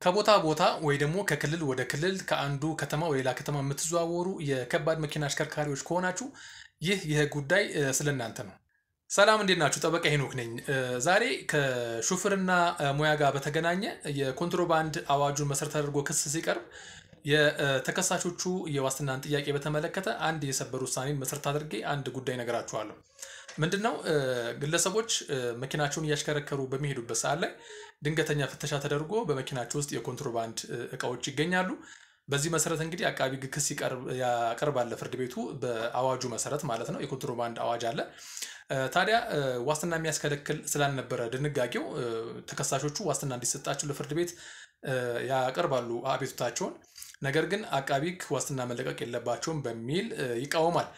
ከቦታ ቦታ ወይ ደግሞ ከክልል ወደ ክልል ከአንዱ ከተማ ወደ ሌላ ከተማ የምትዘዋወሩ የከባድ መኪና አሽከርካሪዎች ከሆናችሁ ይህ ጉዳይ ስለእናንተ ነው። ሰላም እንዴት ናችሁ? ጠበቃ ሄኖክ ነኝ። ዛሬ ከሹፍርና ሙያ ጋር በተገናኘ የኮንትሮባንድ አዋጁን መሰረት አድርጎ ክስ ሲቀርብ የተከሳሾቹ የዋስትናን ጥያቄ በተመለከተ አንድ የሰበር ውሳኔን መሰረት አድርጌ አንድ ጉዳይ ነገራችኋለሁ። ምንድነው? ግለሰቦች መኪናቸውን እያሽከረከሩ በሚሄዱበት ሰዓት ላይ ድንገተኛ ፍተሻ ተደርጎ በመኪናቸው ውስጥ የኮንትሮባንድ እቃዎች ይገኛሉ። በዚህ መሰረት እንግዲህ አቃቢ ሕግ ክስ ያቀርባል ፍርድ ቤቱ በአዋጁ መሰረት ማለት ነው። የኮንትሮባንድ አዋጅ አለ። ታዲያ ዋስትና የሚያስከለክል ስላልነበረ ድንጋጌው ተከሳሾቹ ዋስትና እንዲሰጣቸው ለፍርድ ቤት ያቀርባሉ አቤቱታቸውን። ነገር ግን አቃቢ ሕግ ዋስትና መለቀቅ የለባቸውም በሚል ይቃወማል።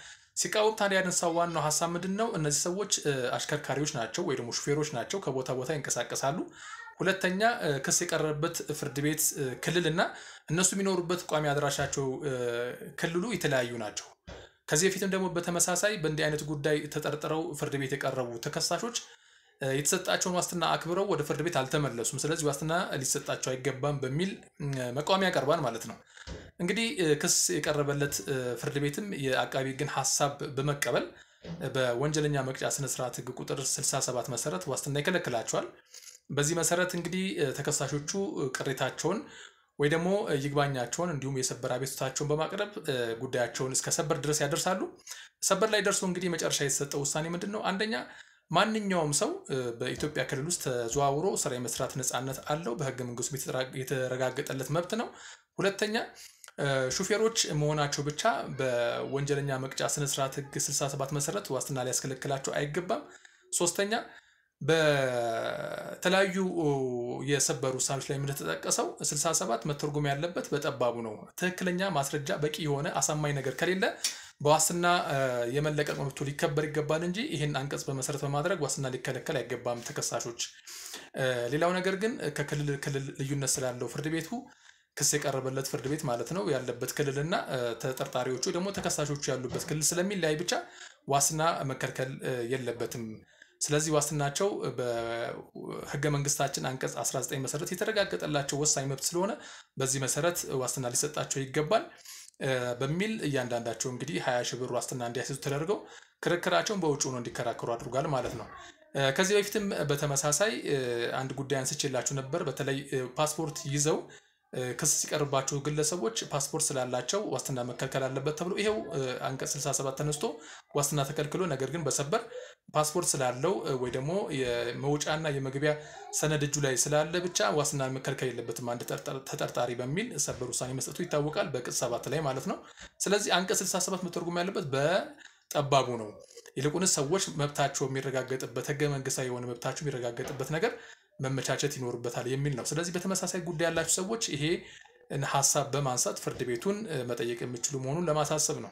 ሲቃወም ታዲያ ያነሳው ዋናው ሐሳብ ምንድነው? እነዚህ ሰዎች አሽከርካሪዎች ናቸው ወይ ደግሞ ሹፌሮች ናቸው፣ ከቦታ ቦታ ይንቀሳቀሳሉ። ሁለተኛ ክስ የቀረበበት ፍርድ ቤት ክልልና እነሱ የሚኖሩበት ቋሚ አድራሻቸው ክልሉ የተለያዩ ናቸው። ከዚህ በፊትም ደግሞ በተመሳሳይ በእንዲህ አይነት ጉዳይ ተጠርጥረው ፍርድ ቤት የቀረቡ ተከሳሾች የተሰጣቸውን ዋስትና አክብረው ወደ ፍርድ ቤት አልተመለሱም። ስለዚህ ዋስትና ሊሰጣቸው አይገባም በሚል መቃወሚያ ያቀርባል ማለት ነው። እንግዲህ ክስ የቀረበለት ፍርድ ቤትም የአቃቢ ሕግን ሐሳብ በመቀበል በወንጀለኛ መቅጫ ስነ ስርዓት ሕግ ቁጥር 67 መሰረት ዋስትና ይከለክላቸዋል። በዚህ መሰረት እንግዲህ ተከሳሾቹ ቅሬታቸውን ወይ ደግሞ ይግባኛቸውን እንዲሁም የሰበር አቤቱታቸውን በማቅረብ ጉዳያቸውን እስከ ሰበር ድረስ ያደርሳሉ። ሰበር ላይ ደርሶ እንግዲህ መጨረሻ የተሰጠው ውሳኔ ምንድነው? አንደኛ ማንኛውም ሰው በኢትዮጵያ ክልል ውስጥ ተዘዋውሮ ስራ የመስራት ነፃነት አለው፣ በህገ መንግስቱ የተረጋገጠለት መብት ነው። ሁለተኛ ሹፌሮች መሆናቸው ብቻ በወንጀለኛ መቅጫ ስነ ስርዓት ሕግ 67 መሰረት ዋስትና ሊያስከለክላቸው አይገባም። ሶስተኛ በተለያዩ የሰበር ውሳኔዎች ላይ እንደተጠቀሰው 67 መተርጎም ያለበት በጠባቡ ነው። ትክክለኛ ማስረጃ በቂ የሆነ አሳማኝ ነገር ከሌለ በዋስትና የመለቀቅ መብቱ ሊከበር ይገባል እንጂ ይህን አንቀጽ በመሰረት በማድረግ ዋስትና ሊከለከል አይገባም ተከሳሾች። ሌላው ነገር ግን ከክልል ክልል ልዩነት ስላለው ፍርድ ቤቱ ክስ የቀረበለት ፍርድ ቤት ማለት ነው ያለበት ክልልና ተጠርጣሪዎቹ ደግሞ ተከሳሾቹ ያሉበት ክልል ስለሚለያይ ብቻ ዋስትና መከልከል የለበትም። ስለዚህ ዋስትናቸው በህገ መንግስታችን አንቀጽ 19 መሰረት የተረጋገጠላቸው ወሳኝ መብት ስለሆነ በዚህ መሰረት ዋስትና ሊሰጣቸው ይገባል በሚል እያንዳንዳቸው እንግዲህ 20 ሺህ ብር ዋስትና እንዲያስይዙ ተደርገው ክርክራቸውን በውጭ ሆነው እንዲከራከሩ አድርጓል ማለት ነው። ከዚህ በፊትም በተመሳሳይ አንድ ጉዳይ አንስቼላችሁ ነበር። በተለይ ፓስፖርት ይዘው ክስ ሲቀርባቸው ግለሰቦች ፓስፖርት ስላላቸው ዋስትና መከልከል አለበት ተብሎ ይሄው አንቀጽ 67 ተነስቶ ዋስትና ተከልክሎ ነገር ግን በሰበር ፓስፖርት ስላለው ወይ ደግሞ የመውጫና የመግቢያ ሰነድ እጁ ላይ ስላለ ብቻ ዋስትና መከልከል የለበትም አንድ ተጠርጣሪ በሚል ሰበር ውሳኔ መስጠቱ ይታወቃል፣ በቅጽ 7 ላይ ማለት ነው። ስለዚህ አንቀጽ 67 መተርጎም ያለበት በጠባቡ ነው። ይልቁንስ ሰዎች መብታቸው የሚረጋገጥበት ህገ መንግስታዊ የሆነ መብታቸው የሚረጋገጥበት ነገር መመቻቸት ይኖርበታል የሚል ነው። ስለዚህ በተመሳሳይ ጉዳይ ያላችሁ ሰዎች ይሄ ሐሳብ በማንሳት ፍርድ ቤቱን መጠየቅ የሚችሉ መሆኑን ለማሳሰብ ነው።